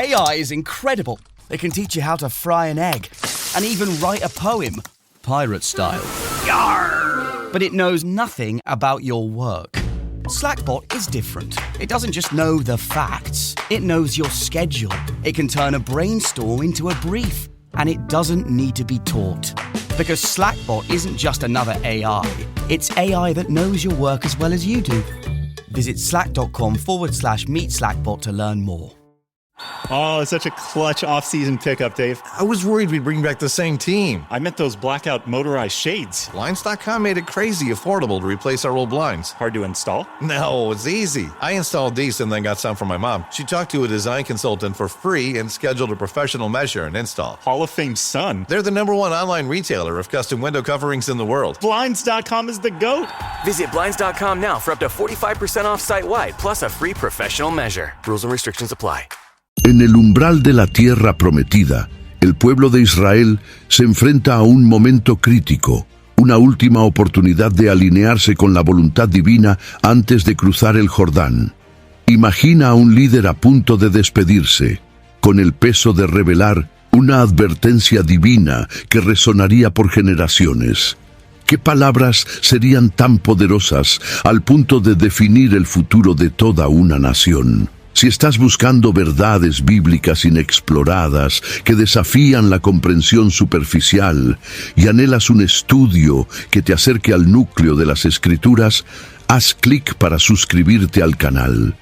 AI is incredible. It can teach you how to fry an egg and even write a poem, pirate style. Yarr! But it knows nothing about your work. Slackbot is different. It doesn't just know the facts. It knows your schedule. It can turn a brainstorm into a brief. And it doesn't need to be taught. Because Slackbot isn't just another AI. It's AI that knows your work as well as you do. Visit slack.com/meet Slackbot to learn more. Oh, such a clutch off-season pickup, Dave. I was worried we'd bring back the same team. I meant those blackout motorized shades. Blinds.com made it crazy affordable to replace our old blinds. Hard to install? No, it's easy. I installed these and then got some for my mom. She talked to a design consultant for free and scheduled a professional measure and install. Hall of Fame son. They're the #1 online retailer of custom window coverings in the world. Blinds.com is the GOAT. Visit Blinds.com now for up to 45% off site-wide, plus a free professional measure. Rules and restrictions apply. En el umbral de la tierra prometida, el pueblo de Israel se enfrenta a un momento crítico, una última oportunidad de alinearse con la voluntad divina antes de cruzar el Jordán. Imagina a un líder a punto de despedirse, con el peso de revelar una advertencia divina que resonaría por generaciones. ¿Qué palabras serían tan poderosas al punto de definir el futuro de toda una nación? Si estás buscando verdades bíblicas inexploradas que desafían la comprensión superficial y anhelas un estudio que te acerque al núcleo de las Escrituras, haz clic para suscribirte al canal.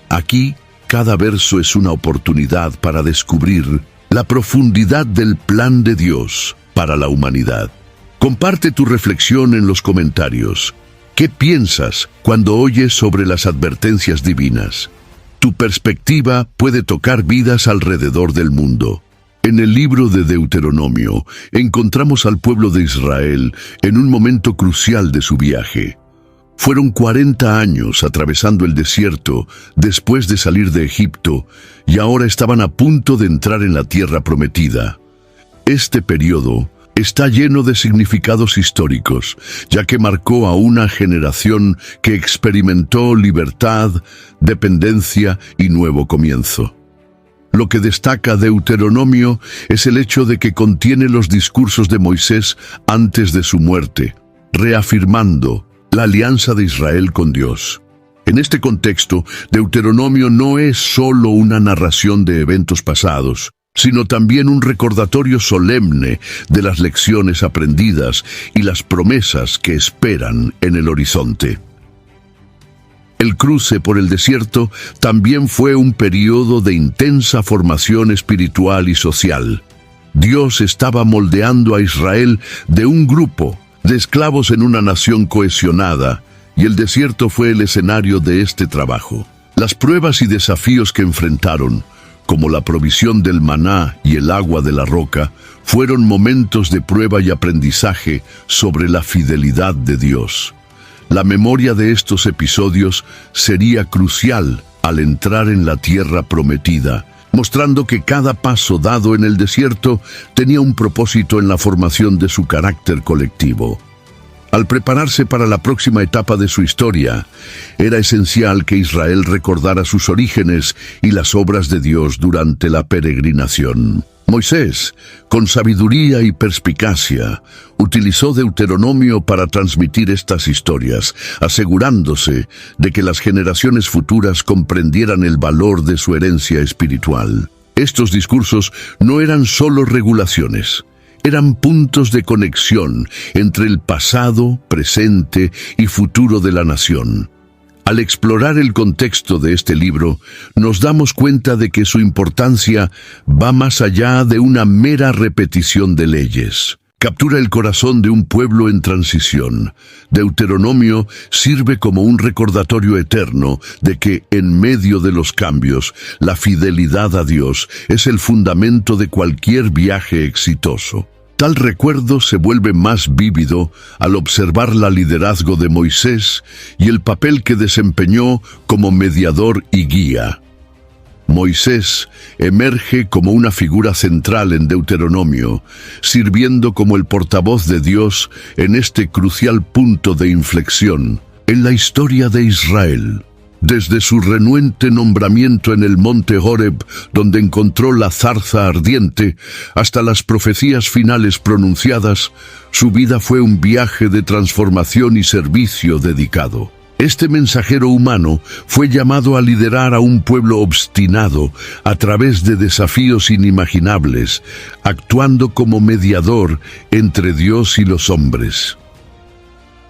Aquí, cada verso es una oportunidad para descubrir la profundidad del plan de Dios para la humanidad. Comparte tu reflexión en los comentarios. ¿Qué piensas cuando oyes sobre las advertencias divinas? Tu perspectiva puede tocar vidas alrededor del mundo. En el libro de Deuteronomio encontramos al pueblo de Israel en un momento crucial de su viaje. Fueron 40 años atravesando el desierto después de salir de Egipto y ahora estaban a punto de entrar en la tierra prometida. Este periodo está lleno de significados históricos, ya que marcó a una generación que experimentó libertad, dependencia y nuevo comienzo. Lo que destaca Deuteronomio es el hecho de que contiene los discursos de Moisés antes de su muerte, reafirmando la alianza de Israel con Dios. En este contexto, Deuteronomio no es solo una narración de eventos pasados, sino también un recordatorio solemne de las lecciones aprendidas y las promesas que esperan en el horizonte. El cruce por el desierto también fue un periodo de intensa formación espiritual y social. Dios estaba moldeando a Israel de un grupo de esclavos en una nación cohesionada, y el desierto fue el escenario de este trabajo. Las pruebas y desafíos que enfrentaron, como la provisión del maná y el agua de la roca, fueron momentos de prueba y aprendizaje sobre la fidelidad de Dios. La memoria de estos episodios sería crucial al entrar en la tierra prometida, mostrando que cada paso dado en el desierto tenía un propósito en la formación de su carácter colectivo. Al prepararse para la próxima etapa de su historia, era esencial que Israel recordara sus orígenes y las obras de Dios durante la peregrinación. Moisés, con sabiduría y perspicacia, utilizó Deuteronomio para transmitir estas historias, asegurándose de que las generaciones futuras comprendieran el valor de su herencia espiritual. Estos discursos no eran solo regulaciones, eran puntos de conexión entre el pasado, presente y futuro de la nación. Al explorar el contexto de este libro, nos damos cuenta de que su importancia va más allá de una mera repetición de leyes. Captura el corazón de un pueblo en transición. Deuteronomio sirve como un recordatorio eterno de que, en medio de los cambios, la fidelidad a Dios es el fundamento de cualquier viaje exitoso. Tal recuerdo se vuelve más vívido al observar el liderazgo de Moisés y el papel que desempeñó como mediador y guía. Moisés emerge como una figura central en Deuteronomio, sirviendo como el portavoz de Dios en este crucial punto de inflexión en la historia de Israel. Desde su renuente nombramiento en el monte Horeb, donde encontró la zarza ardiente, hasta las profecías finales pronunciadas, su vida fue un viaje de transformación y servicio dedicado. Este mensajero humano fue llamado a liderar a un pueblo obstinado a través de desafíos inimaginables, actuando como mediador entre Dios y los hombres.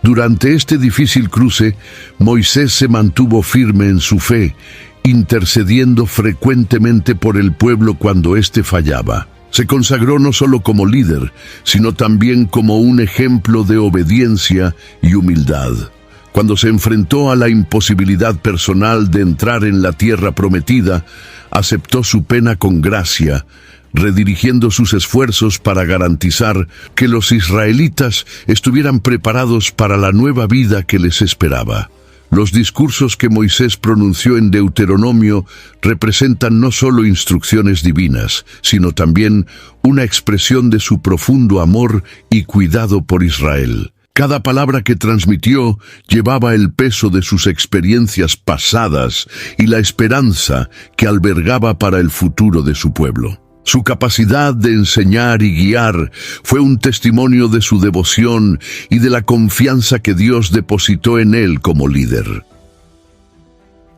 Durante este difícil cruce, Moisés se mantuvo firme en su fe, intercediendo frecuentemente por el pueblo cuando éste fallaba. Se consagró no solo como líder, sino también como un ejemplo de obediencia y humildad. Cuando se enfrentó a la imposibilidad personal de entrar en la tierra prometida, aceptó su pena con gracia, redirigiendo sus esfuerzos para garantizar que los israelitas estuvieran preparados para la nueva vida que les esperaba. Los discursos que Moisés pronunció en Deuteronomio representan no solo instrucciones divinas, sino también una expresión de su profundo amor y cuidado por Israel. Cada palabra que transmitió llevaba el peso de sus experiencias pasadas y la esperanza que albergaba para el futuro de su pueblo. Su capacidad de enseñar y guiar fue un testimonio de su devoción y de la confianza que Dios depositó en él como líder.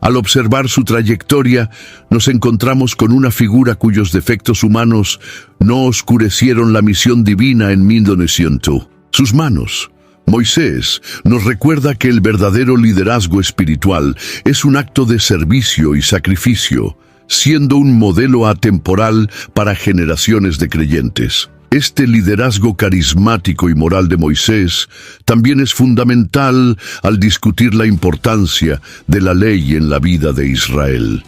Al observar su trayectoria, nos encontramos con una figura cuyos defectos humanos no oscurecieron la misión divina en 1902. Sus manos. Moisés nos recuerda que el verdadero liderazgo espiritual es un acto de servicio y sacrificio, siendo un modelo atemporal para generaciones de creyentes. Este liderazgo carismático y moral de Moisés también es fundamental al discutir la importancia de la ley en la vida de Israel.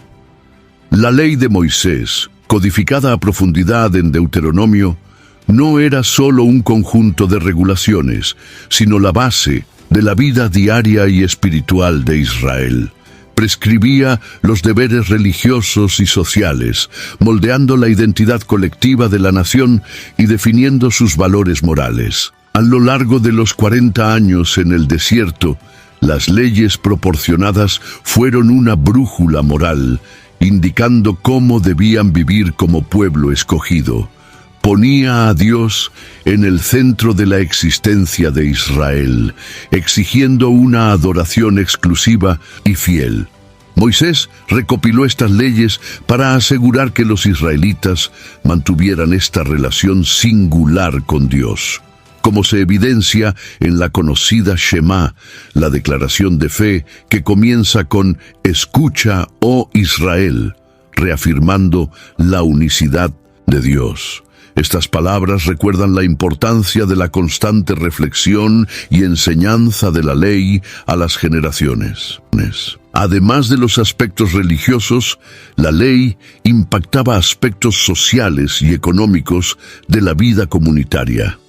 La ley de Moisés, codificada a profundidad en Deuteronomio, no era solo un conjunto de regulaciones, sino la base de la vida diaria y espiritual de Israel. Prescribía los deberes religiosos y sociales, moldeando la identidad colectiva de la nación y definiendo sus valores morales. A lo largo de los 40 años en el desierto, las leyes proporcionadas fueron una brújula moral, indicando cómo debían vivir como pueblo escogido. Ponía a Dios en el centro de la existencia de Israel, exigiendo una adoración exclusiva y fiel. Moisés recopiló estas leyes para asegurar que los israelitas mantuvieran esta relación singular con Dios, como se evidencia en la conocida Shema, la declaración de fe que comienza con «Escucha, oh Israel», reafirmando la unicidad de Dios. Estas palabras recuerdan la importancia de la constante reflexión y enseñanza de la ley a las generaciones. Además de los aspectos religiosos, la ley impactaba aspectos sociales y económicos de la vida comunitaria.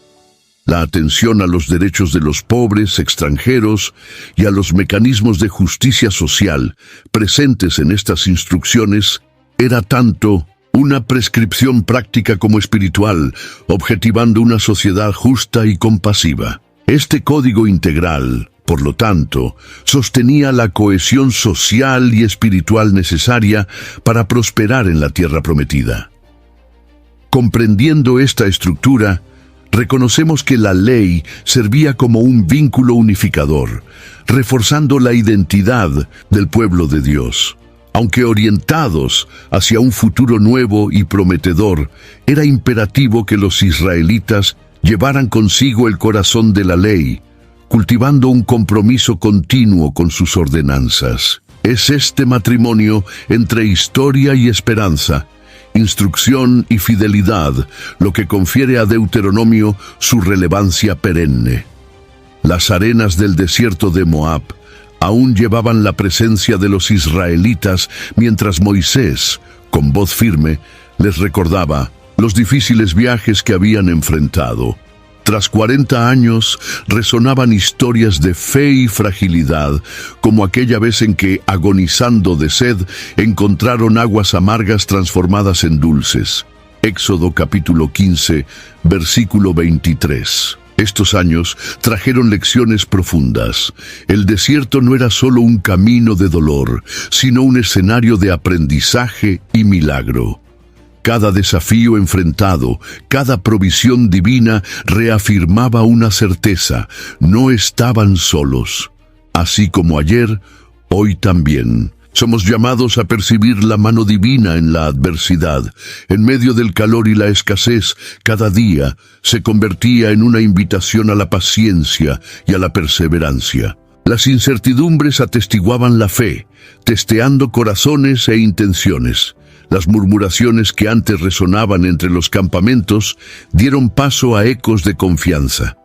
La atención a los derechos de los pobres, extranjeros y a los mecanismos de justicia social presentes en estas instrucciones era tanto una prescripción práctica como espiritual, objetivando una sociedad justa y compasiva. Este código integral, por lo tanto, sostenía la cohesión social y espiritual necesaria para prosperar en la tierra prometida. Comprendiendo esta estructura, reconocemos que la ley servía como un vínculo unificador, reforzando la identidad del pueblo de Dios. Aunque orientados hacia un futuro nuevo y prometedor, era imperativo que los israelitas llevaran consigo el corazón de la ley, cultivando un compromiso continuo con sus ordenanzas. Es este matrimonio entre historia y esperanza, instrucción y fidelidad, lo que confiere a Deuteronomio su relevancia perenne. Las arenas del desierto de Moab aún llevaban la presencia de los israelitas mientras Moisés, con voz firme, les recordaba los difíciles viajes que habían enfrentado. Tras 40 años, resonaban historias de fe y fragilidad, como aquella vez en que, agonizando de sed, encontraron aguas amargas transformadas en dulces. Éxodo capítulo 15, versículo 23. Estos años trajeron lecciones profundas. El desierto no era solo un camino de dolor, sino un escenario de aprendizaje y milagro. Cada desafío enfrentado, cada provisión divina reafirmaba una certeza: no estaban solos. Así como ayer, hoy también. Somos llamados a percibir la mano divina en la adversidad. En medio del calor y la escasez, cada día se convertía en una invitación a la paciencia y a la perseverancia. Las incertidumbres atestiguaban la fe, testeando corazones e intenciones. Las murmuraciones que antes resonaban entre los campamentos dieron paso a ecos de confianza.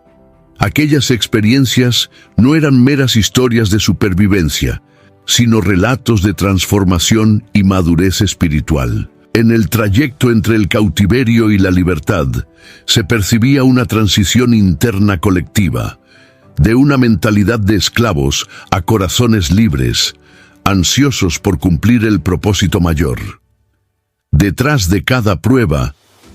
Aquellas experiencias no eran meras historias de supervivencia, sino relatos de transformación y madurez espiritual. En el trayecto entre el cautiverio y la libertad, se percibía una transición interna colectiva, de una mentalidad de esclavos a corazones libres, ansiosos por cumplir el propósito mayor. Detrás de cada prueba,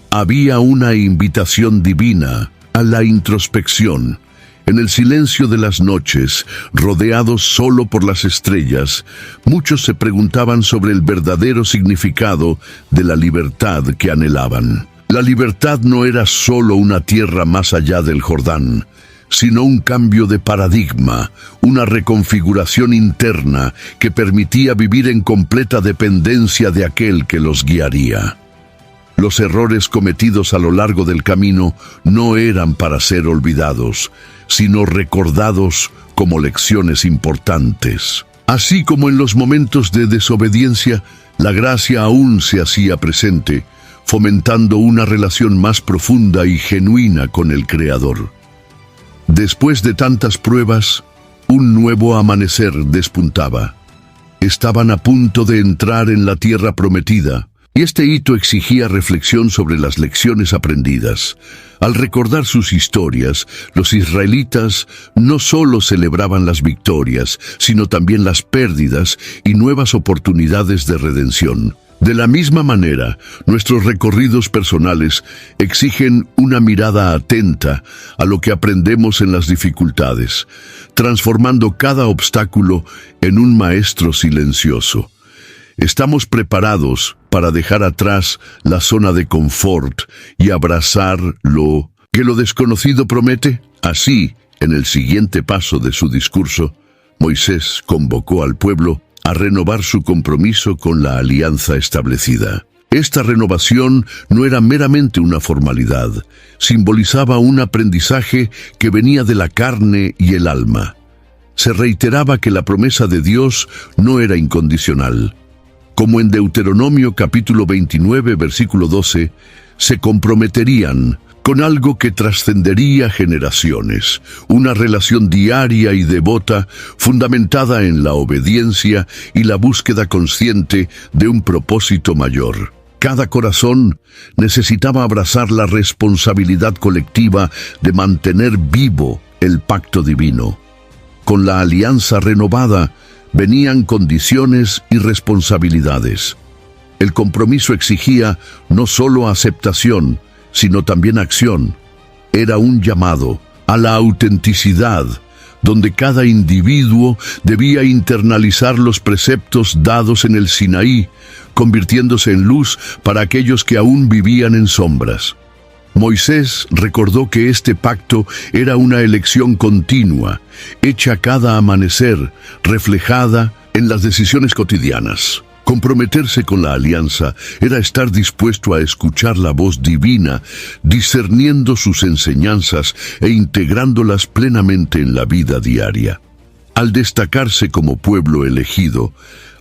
había una invitación divina a la introspección. En el silencio de las noches, rodeados solo por las estrellas, muchos se preguntaban sobre el verdadero significado de la libertad que anhelaban. La libertad no era solo una tierra más allá del Jordán, sino un cambio de paradigma, una reconfiguración interna que permitía vivir en completa dependencia de aquel que los guiaría. Los errores cometidos a lo largo del camino no eran para ser olvidados, sino recordados como lecciones importantes. Así como en los momentos de desobediencia, la gracia aún se hacía presente, fomentando una relación más profunda y genuina con el Creador. Después de tantas pruebas, un nuevo amanecer despuntaba. Estaban a punto de entrar en la tierra prometida, y este hito exigía reflexión sobre las lecciones aprendidas. Al recordar sus historias, los israelitas no solo celebraban las victorias, sino también las pérdidas y nuevas oportunidades de redención. De la misma manera, nuestros recorridos personales exigen una mirada atenta a lo que aprendemos en las dificultades, transformando cada obstáculo en un maestro silencioso. Estamos preparados para dejar atrás la zona de confort y abrazar lo que lo desconocido promete. Así, en el siguiente paso de su discurso, Moisés convocó al pueblo a renovar su compromiso con la alianza establecida. Esta renovación no era meramente una formalidad, simbolizaba un aprendizaje que venía de la carne y el alma. Se reiteraba que la promesa de Dios no era incondicional. Como en Deuteronomio capítulo 29, versículo 12, se comprometerían con algo que trascendería generaciones, una relación diaria y devota fundamentada en la obediencia y la búsqueda consciente de un propósito mayor. Cada corazón necesitaba abrazar la responsabilidad colectiva de mantener vivo el pacto divino. Con la alianza renovada, venían condiciones y responsabilidades. El compromiso exigía no solo aceptación, sino también acción. Era un llamado a la autenticidad, donde cada individuo debía internalizar los preceptos dados en el Sinaí, convirtiéndose en luz para aquellos que aún vivían en sombras. Moisés recordó que este pacto era una elección continua, hecha cada amanecer, reflejada en las decisiones cotidianas. Comprometerse con la alianza era estar dispuesto a escuchar la voz divina, discerniendo sus enseñanzas e integrándolas plenamente en la vida diaria. Al destacarse como pueblo elegido,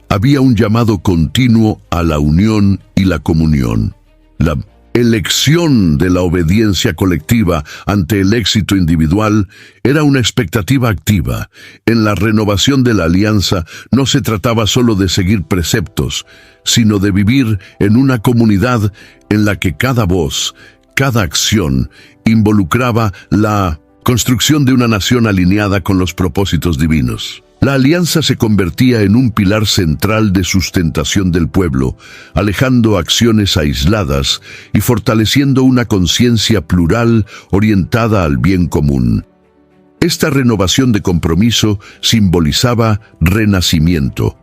había un llamado continuo a la unión y la comunión. La elección de la obediencia colectiva ante el éxito individual era una expectativa activa. En la renovación de la alianza no se trataba solo de seguir preceptos, sino de vivir en una comunidad en la que cada voz, cada acción, involucraba la construcción de una nación alineada con los propósitos divinos. La alianza se convertía en un pilar central de sustentación del pueblo, alejando acciones aisladas y fortaleciendo una conciencia plural orientada al bien común. Esta renovación de compromiso simbolizaba renacimiento.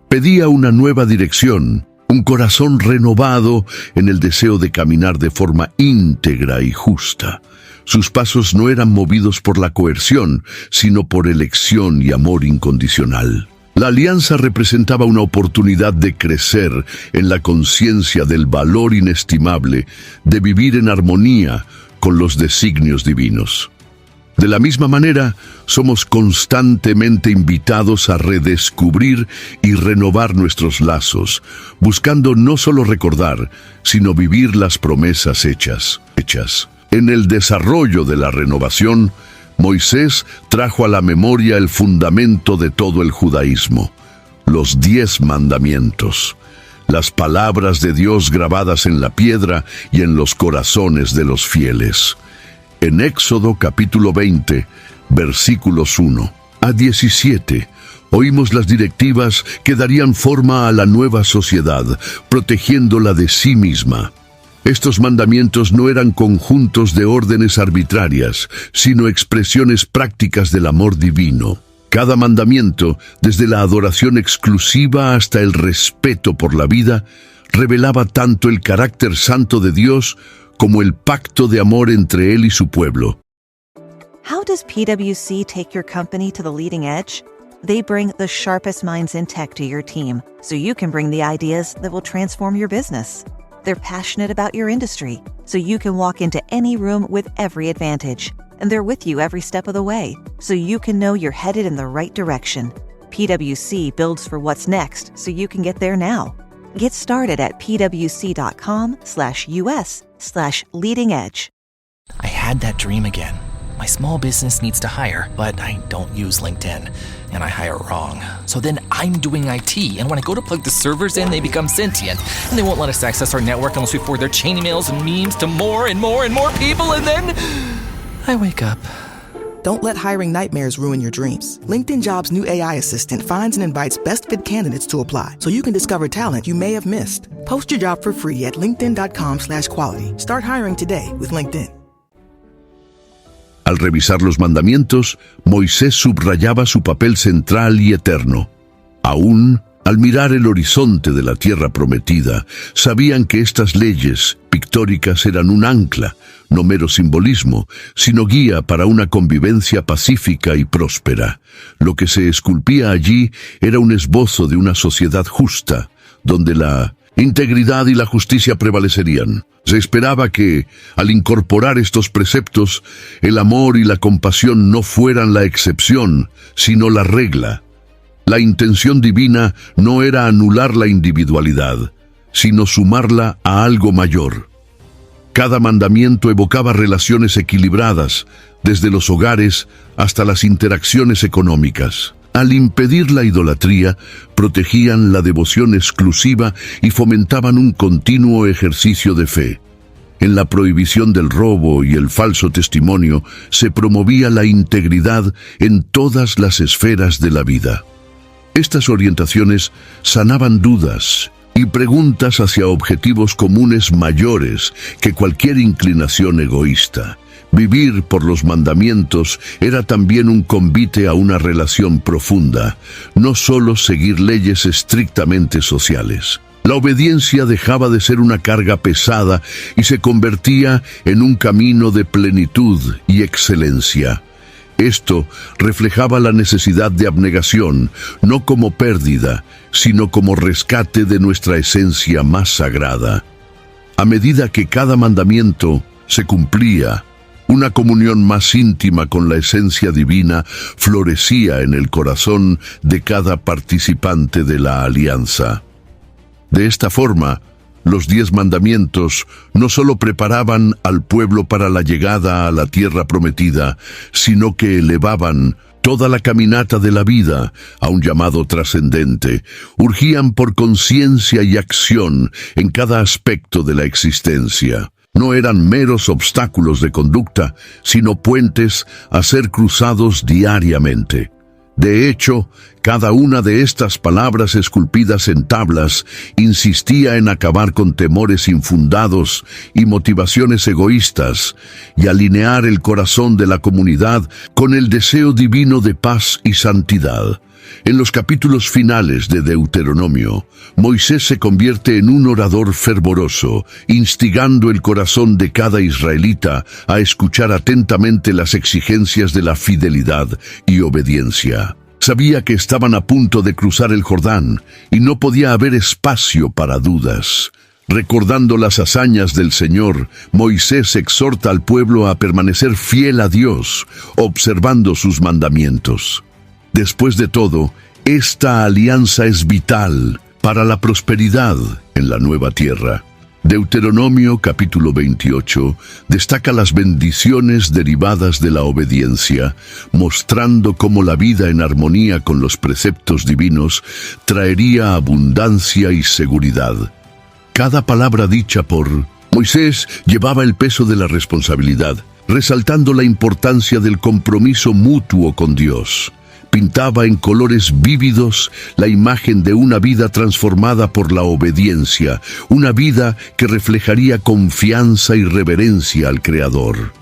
Pedía una nueva dirección, un corazón renovado en el deseo de caminar de forma íntegra y justa. Sus pasos no eran movidos por la coerción, sino por elección y amor incondicional. La alianza representaba una oportunidad de crecer en la conciencia del valor inestimable de vivir en armonía con los designios divinos. De la misma manera, somos constantemente invitados a redescubrir y renovar nuestros lazos, buscando no solo recordar, sino vivir las promesas hechas. En el desarrollo de la renovación, Moisés trajo a la memoria el fundamento de todo el judaísmo, los 10 mandamientos, las palabras de Dios grabadas en la piedra y en los corazones de los fieles. En Éxodo capítulo 20, versículos 1 a 17, oímos las directivas que darían forma a la nueva sociedad, protegiéndola de sí misma. Estos mandamientos no eran conjuntos de órdenes arbitrarias, sino expresiones prácticas del amor divino. Cada mandamiento, desde la adoración exclusiva hasta el respeto por la vida, revelaba tanto el carácter santo de Dios como el pacto de amor entre Él y su pueblo. How does PwC take your company to the leading edge? They bring the sharpest minds in tech to your team, so you can bring the ideas that will transform your business. They're passionate about your industry, so you can walk into any room with every advantage. And they're with you every step of the way, so you can know you're headed in the right direction. PwC builds for what's next, so you can get there now. Get started at pwc.com/US/leading edge. I had that dream again. My small business needs to hire, but I don't use LinkedIn, and I hire wrong. So then I'm doing IT, and when I go to plug the servers in, they become sentient, and they won't let us access our network unless we forward their chain emails and memes to more and more and more people, and then I wake up. Don't let hiring nightmares ruin your dreams. LinkedIn Jobs' new AI assistant finds and invites best-fit candidates to apply, so you can discover talent you may have missed. Post your job for free at linkedin.com/quality. Start hiring today with LinkedIn. Al revisar los mandamientos, Moisés subrayaba su papel central y eterno. Aún, al mirar el horizonte de la tierra prometida, sabían que estas leyes pictóricas eran un ancla, no mero simbolismo, sino guía para una convivencia pacífica y próspera. Lo que se esculpía allí era un esbozo de una sociedad justa, donde la integridad y la justicia prevalecerían. Se esperaba que, al incorporar estos preceptos, el amor y la compasión no fueran la excepción, sino la regla. La intención divina no era anular la individualidad, sino sumarla a algo mayor. Cada mandamiento evocaba relaciones equilibradas, desde los hogares hasta las interacciones económicas. Al impedir la idolatría, protegían la devoción exclusiva y fomentaban un continuo ejercicio de fe. En la prohibición del robo y el falso testimonio se promovía la integridad en todas las esferas de la vida. Estas orientaciones sanaban dudas y preguntas hacia objetivos comunes mayores que cualquier inclinación egoísta. Vivir por los mandamientos era también un convite a una relación profunda, no solo seguir leyes estrictamente sociales. La obediencia dejaba de ser una carga pesada y se convertía en un camino de plenitud y excelencia. Esto reflejaba la necesidad de abnegación, no como pérdida, sino como rescate de nuestra esencia más sagrada. A medida que cada mandamiento se cumplía, una comunión más íntima con la esencia divina florecía en el corazón de cada participante de la alianza. De esta forma, los 10 mandamientos no solo preparaban al pueblo para la llegada a la tierra prometida, sino que elevaban toda la caminata de la vida a un llamado trascendente. Urgían por conciencia y acción en cada aspecto de la existencia. No eran meros obstáculos de conducta, sino puentes a ser cruzados diariamente. De hecho, cada una de estas palabras esculpidas en tablas insistía en acabar con temores infundados y motivaciones egoístas y alinear el corazón de la comunidad con el deseo divino de paz y santidad. En los capítulos finales de Deuteronomio, Moisés se convierte en un orador fervoroso, instigando el corazón de cada israelita a escuchar atentamente las exigencias de la fidelidad y obediencia. Sabía que estaban a punto de cruzar el Jordán y no podía haber espacio para dudas. Recordando las hazañas del Señor, Moisés exhorta al pueblo a permanecer fiel a Dios, observando sus mandamientos. Después de todo, esta alianza es vital para la prosperidad en la nueva tierra. Deuteronomio capítulo 28 destaca las bendiciones derivadas de la obediencia, mostrando cómo la vida en armonía con los preceptos divinos traería abundancia y seguridad. Cada palabra dicha por Moisés llevaba el peso de la responsabilidad, resaltando la importancia del compromiso mutuo con Dios. Pintaba en colores vívidos la imagen de una vida transformada por la obediencia, una vida que reflejaría confianza y reverencia al Creador.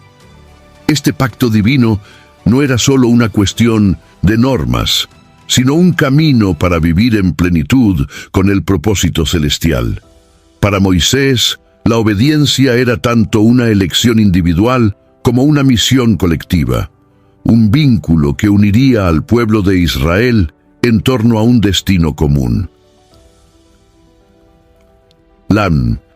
Este pacto divino no era solo una cuestión de normas, sino un camino para vivir en plenitud con el propósito celestial. Para Moisés, la obediencia era tanto una elección individual como una misión colectiva. Un vínculo que uniría al pueblo de Israel en torno a un destino común. La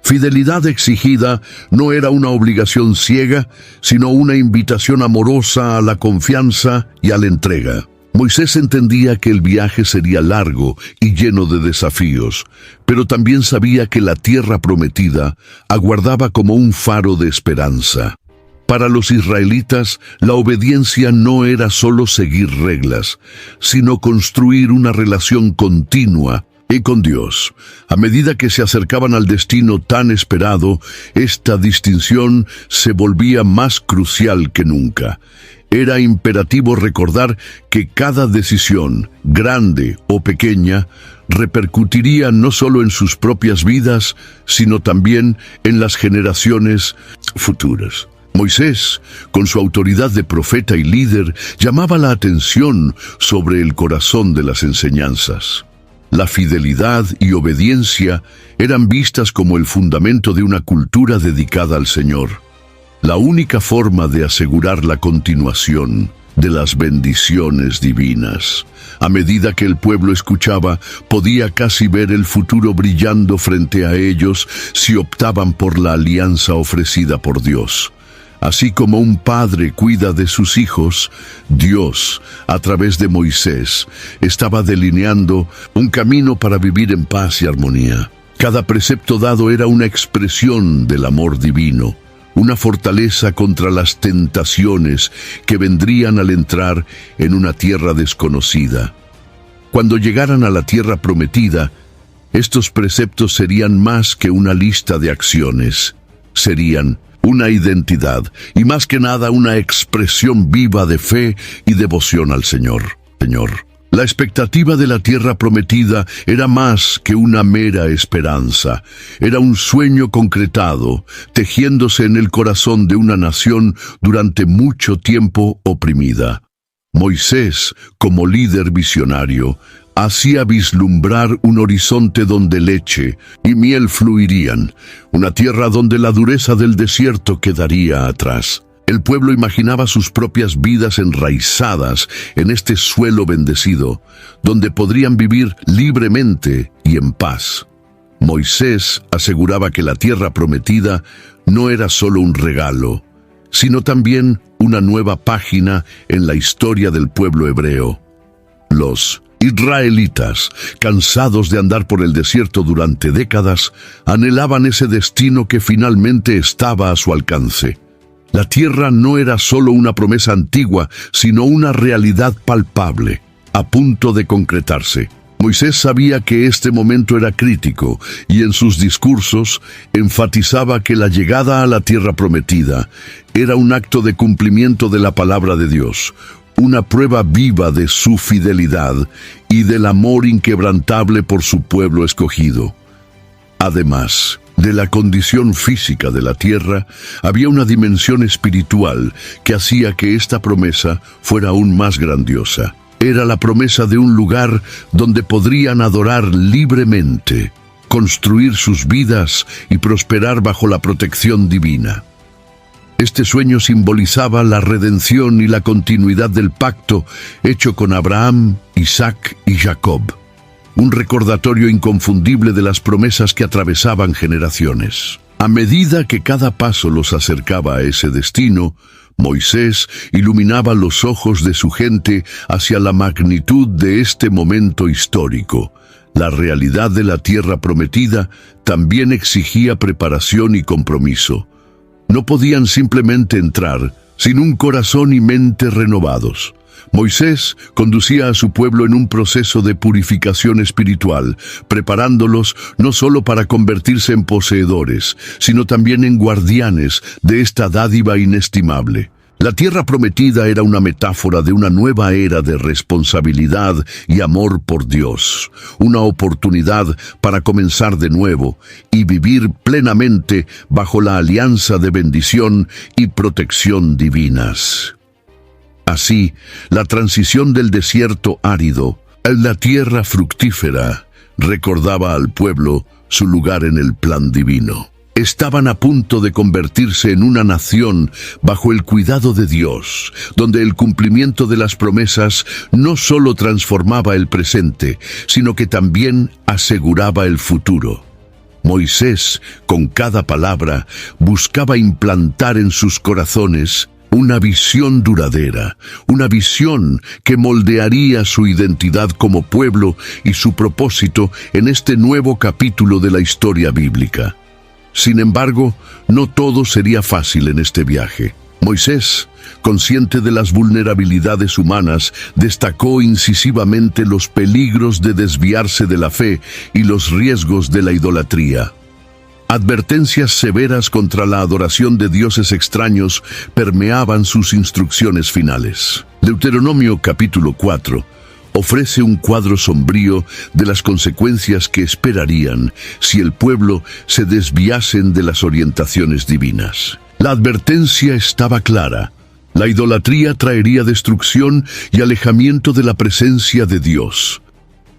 fidelidad exigida no era una obligación ciega, sino una invitación amorosa a la confianza y a la entrega. Moisés entendía que el viaje sería largo y lleno de desafíos, pero también sabía que la tierra prometida aguardaba como un faro de esperanza. Para los israelitas, la obediencia no era solo seguir reglas, sino construir una relación continua con Dios. A medida que se acercaban al destino tan esperado, esta distinción se volvía más crucial que nunca. Era imperativo recordar que cada decisión, grande o pequeña, repercutiría no solo en sus propias vidas, sino también en las generaciones futuras. Moisés, con su autoridad de profeta y líder, llamaba la atención sobre el corazón de las enseñanzas. La fidelidad y obediencia eran vistas como el fundamento de una cultura dedicada al Señor. La única forma de asegurar la continuación de las bendiciones divinas. A medida que el pueblo escuchaba, podía casi ver el futuro brillando frente a ellos si optaban por la alianza ofrecida por Dios. Así como un padre cuida de sus hijos, Dios, a través de Moisés, estaba delineando un camino para vivir en paz y armonía. Cada precepto dado era una expresión del amor divino, una fortaleza contra las tentaciones que vendrían al entrar en una tierra desconocida. Cuando llegaran a la tierra prometida, estos preceptos serían más que una lista de acciones, serían una identidad y más que nada una expresión viva de fe y devoción al Señor. La expectativa de la tierra prometida era más que una mera esperanza. Era un sueño concretado, tejiéndose en el corazón de una nación durante mucho tiempo oprimida. Moisés, como líder visionario, hacía vislumbrar un horizonte donde leche y miel fluirían, una tierra donde la dureza del desierto quedaría atrás. El pueblo imaginaba sus propias vidas enraizadas en este suelo bendecido, donde podrían vivir libremente y en paz. Moisés aseguraba que la tierra prometida no era solo un regalo, sino también una nueva página en la historia del pueblo hebreo. Los israelitas, cansados de andar por el desierto durante décadas, anhelaban ese destino que finalmente estaba a su alcance. La tierra no era solo una promesa antigua, sino una realidad palpable, a punto de concretarse. Moisés sabía que este momento era crítico y en sus discursos enfatizaba que la llegada a la tierra prometida era un acto de cumplimiento de la palabra de Dios, una prueba viva de su fidelidad y del amor inquebrantable por su pueblo escogido. Además de la condición física de la tierra, había una dimensión espiritual que hacía que esta promesa fuera aún más grandiosa. Era la promesa de un lugar donde podrían adorar libremente, construir sus vidas y prosperar bajo la protección divina. Este sueño simbolizaba la redención y la continuidad del pacto hecho con Abraham, Isaac y Jacob. Un recordatorio inconfundible de las promesas que atravesaban generaciones. A medida que cada paso los acercaba a ese destino, Moisés iluminaba los ojos de su gente hacia la magnitud de este momento histórico. La realidad de la tierra prometida también exigía preparación y compromiso. No podían simplemente entrar sin un corazón y mente renovados. Moisés conducía a su pueblo en un proceso de purificación espiritual, preparándolos no solo para convertirse en poseedores, sino también en guardianes de esta dádiva inestimable. La tierra prometida era una metáfora de una nueva era de responsabilidad y amor por Dios, una oportunidad para comenzar de nuevo y vivir plenamente bajo la alianza de bendición y protección divinas. Así, la transición del desierto árido a la tierra fructífera recordaba al pueblo su lugar en el plan divino. Estaban a punto de convertirse en una nación bajo el cuidado de Dios, donde el cumplimiento de las promesas no solo transformaba el presente, sino que también aseguraba el futuro. Moisés, con cada palabra, buscaba implantar en sus corazones una visión duradera, una visión que moldearía su identidad como pueblo y su propósito en este nuevo capítulo de la historia bíblica. Sin embargo, no todo sería fácil en este viaje. Moisés, consciente de las vulnerabilidades humanas, destacó incisivamente los peligros de desviarse de la fe y los riesgos de la idolatría. Advertencias severas contra la adoración de dioses extraños permeaban sus instrucciones finales. Deuteronomio capítulo 4 ofrece un cuadro sombrío de las consecuencias que esperarían si el pueblo se desviasen de las orientaciones divinas. La advertencia estaba clara. La idolatría traería destrucción y alejamiento de la presencia de Dios.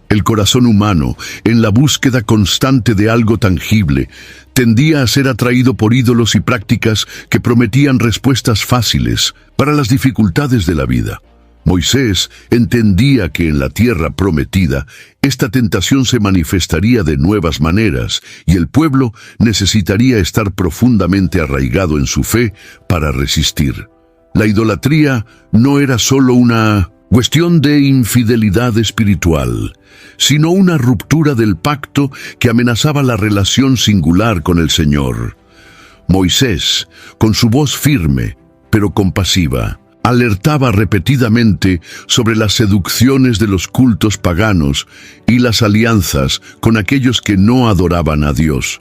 El corazón humano, en la búsqueda constante de algo tangible, tendía a ser atraído por ídolos y prácticas que prometían respuestas fáciles para las dificultades de la vida. Moisés entendía que en la tierra prometida, esta tentación se manifestaría de nuevas maneras y el pueblo necesitaría estar profundamente arraigado en su fe para resistir. La idolatría no era solo una cuestión de infidelidad espiritual, sino una ruptura del pacto que amenazaba la relación singular con el Señor. Moisés, con su voz firme, pero compasiva, alertaba repetidamente sobre las seducciones de los cultos paganos y las alianzas con aquellos que no adoraban a Dios.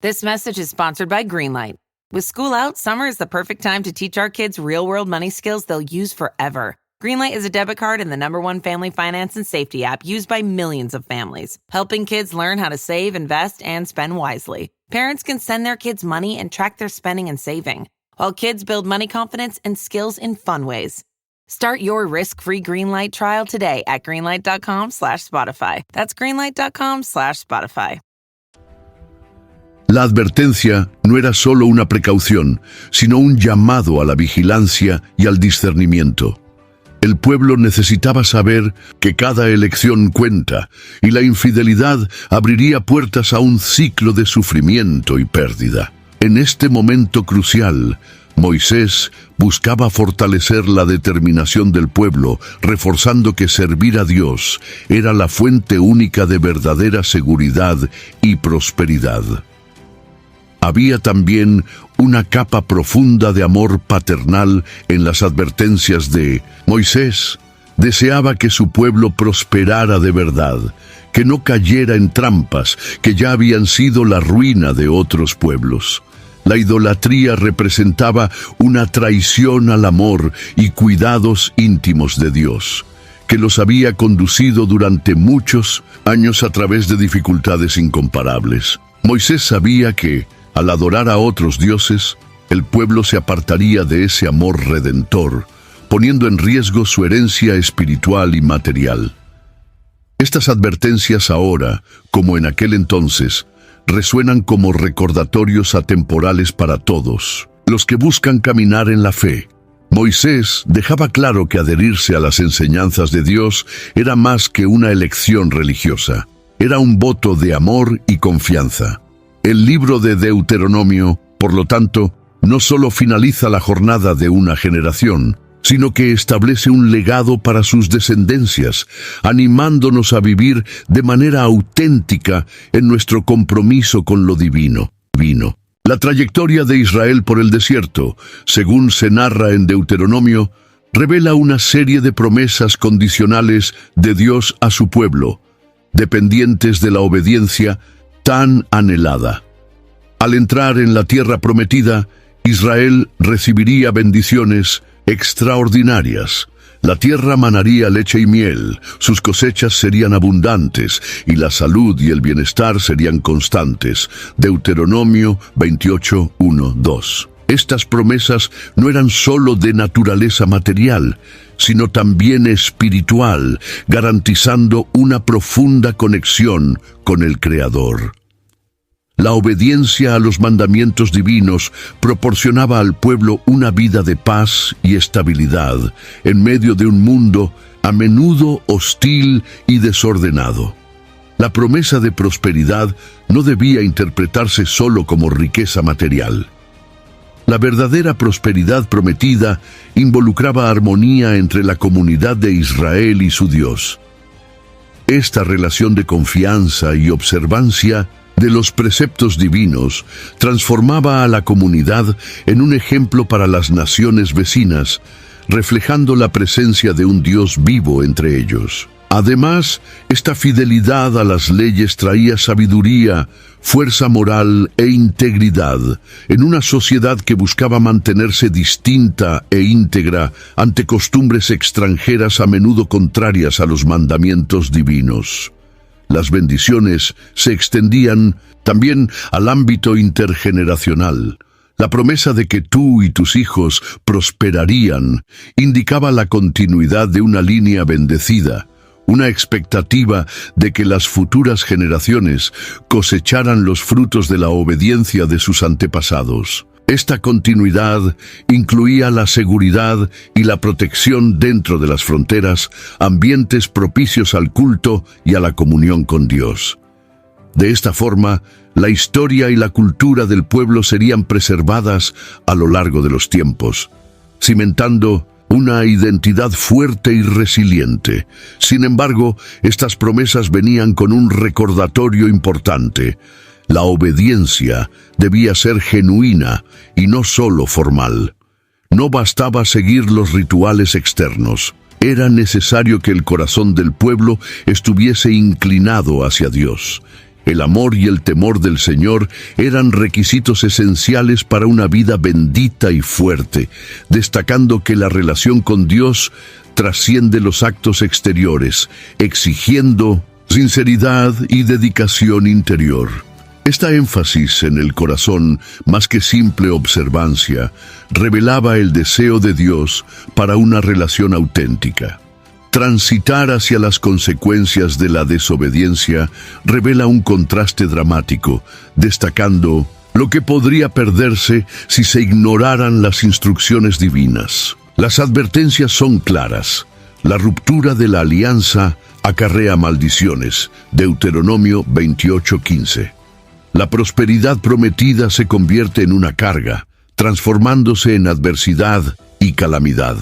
This message is sponsored by Greenlight. With school out, summer is the perfect time to teach our kids real-world money skills they'll use forever. Greenlight is a debit card and the #1 family finance and safety app used by millions of families, helping kids learn how to save, invest, and spend wisely. Parents can send their kids money and track their spending and saving, while kids build money confidence and skills in fun ways. Start your risk-free Greenlight trial today at greenlight.com/Spotify. That's greenlight.com/Spotify. La advertencia no era solo una precaución, sino un llamado a la vigilancia y al discernimiento. El pueblo necesitaba saber que cada elección cuenta y la infidelidad abriría puertas a un ciclo de sufrimiento y pérdida. En este momento crucial, Moisés buscaba fortalecer la determinación del pueblo, reforzando que servir a Dios era la fuente única de verdadera seguridad y prosperidad. Había también una capa profunda de amor paternal en las advertencias de Moisés. Deseaba que su pueblo prosperara de verdad, que no cayera en trampas que ya habían sido la ruina de otros pueblos. La idolatría representaba una traición al amor y cuidados íntimos de Dios, que los había conducido durante muchos años a través de dificultades incomparables. Moisés sabía que, al adorar a otros dioses, el pueblo se apartaría de ese amor redentor, poniendo en riesgo su herencia espiritual y material. Estas advertencias ahora, como en aquel entonces, resuenan como recordatorios atemporales para todos, los que buscan caminar en la fe. Moisés dejaba claro que adherirse a las enseñanzas de Dios era más que una elección religiosa, era un voto de amor y confianza. El libro de Deuteronomio, por lo tanto, no solo finaliza la jornada de una generación, sino que establece un legado para sus descendencias, animándonos a vivir de manera auténtica en nuestro compromiso con lo divino. La trayectoria de Israel por el desierto, según se narra en Deuteronomio, revela una serie de promesas condicionales de Dios a su pueblo, dependientes de la obediencia tan anhelada. Al entrar en la tierra prometida, Israel recibiría bendiciones extraordinarias. La tierra manaría leche y miel, sus cosechas serían abundantes y la salud y el bienestar serían constantes. Deuteronomio 28, 1, 2. Estas promesas no eran solo de naturaleza material, sino también espiritual, garantizando una profunda conexión con el Creador. La obediencia a los mandamientos divinos proporcionaba al pueblo una vida de paz y estabilidad en medio de un mundo a menudo hostil y desordenado. La promesa de prosperidad no debía interpretarse solo como riqueza material. La verdadera prosperidad prometida involucraba armonía entre la comunidad de Israel y su Dios. Esta relación de confianza y observancia de los preceptos divinos transformaba a la comunidad en un ejemplo para las naciones vecinas, reflejando la presencia de un Dios vivo entre ellos. Además, esta fidelidad a las leyes traía sabiduría, fuerza moral e integridad en una sociedad que buscaba mantenerse distinta e íntegra ante costumbres extranjeras a menudo contrarias a los mandamientos divinos. Las bendiciones se extendían también al ámbito intergeneracional. La promesa de que tú y tus hijos prosperarían indicaba la continuidad de una línea bendecida, una expectativa de que las futuras generaciones cosecharan los frutos de la obediencia de sus antepasados. Esta continuidad incluía la seguridad y la protección dentro de las fronteras, ambientes propicios al culto y a la comunión con Dios. De esta forma, la historia y la cultura del pueblo serían preservadas a lo largo de los tiempos, cimentando una identidad fuerte y resiliente. Sin embargo, estas promesas venían con un recordatorio importante. La obediencia debía ser genuina y no solo formal. No bastaba seguir los rituales externos. Era necesario que el corazón del pueblo estuviese inclinado hacia Dios. El amor y el temor del Señor eran requisitos esenciales para una vida bendita y fuerte, destacando que la relación con Dios trasciende los actos exteriores, exigiendo sinceridad y dedicación interior. Esta énfasis en el corazón, más que simple observancia, revelaba el deseo de Dios para una relación auténtica. Transitar hacia las consecuencias de la desobediencia revela un contraste dramático, destacando lo que podría perderse si se ignoraran las instrucciones divinas. Las advertencias son claras. La ruptura de la alianza acarrea maldiciones. Deuteronomio 28:15. La prosperidad prometida se convierte en una carga, transformándose en adversidad y calamidad.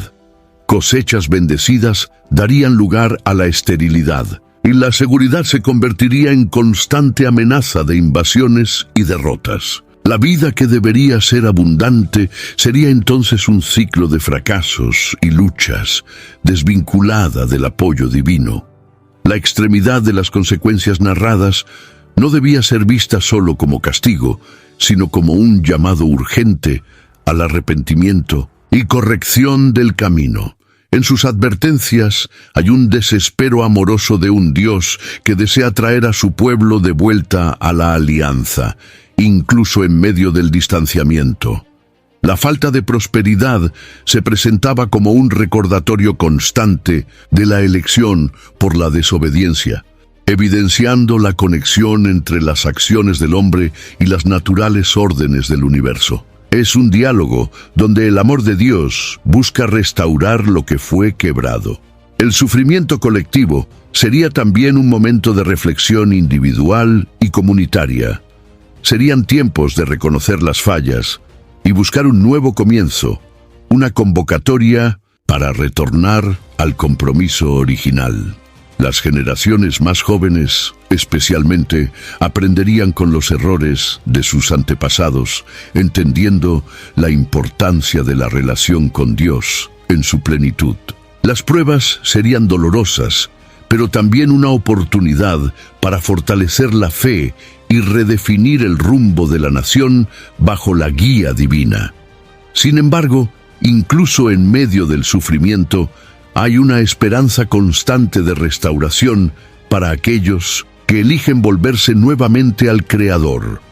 Cosechas bendecidas darían lugar a la esterilidad, y la seguridad se convertiría en constante amenaza de invasiones y derrotas. La vida que debería ser abundante sería entonces un ciclo de fracasos y luchas, desvinculada del apoyo divino. La extremidad de las consecuencias narradas no debía ser vista solo como castigo, sino como un llamado urgente al arrepentimiento y corrección del camino. En sus advertencias hay un desespero amoroso de un Dios que desea traer a su pueblo de vuelta a la alianza, incluso en medio del distanciamiento. La falta de prosperidad se presentaba como un recordatorio constante de la elección por la desobediencia, evidenciando la conexión entre las acciones del hombre y las naturales órdenes del universo. Es un diálogo donde el amor de Dios busca restaurar lo que fue quebrado. El sufrimiento colectivo sería también un momento de reflexión individual y comunitaria. Serían tiempos de reconocer las fallas y buscar un nuevo comienzo, una convocatoria para retornar al compromiso original. Las generaciones más jóvenes, especialmente, aprenderían con los errores de sus antepasados, entendiendo la importancia de la relación con Dios en su plenitud. Las pruebas serían dolorosas, pero también una oportunidad para fortalecer la fe y redefinir el rumbo de la nación bajo la guía divina. Sin embargo, incluso en medio del sufrimiento, hay una esperanza constante de restauración para aquellos que eligen volverse nuevamente al Creador.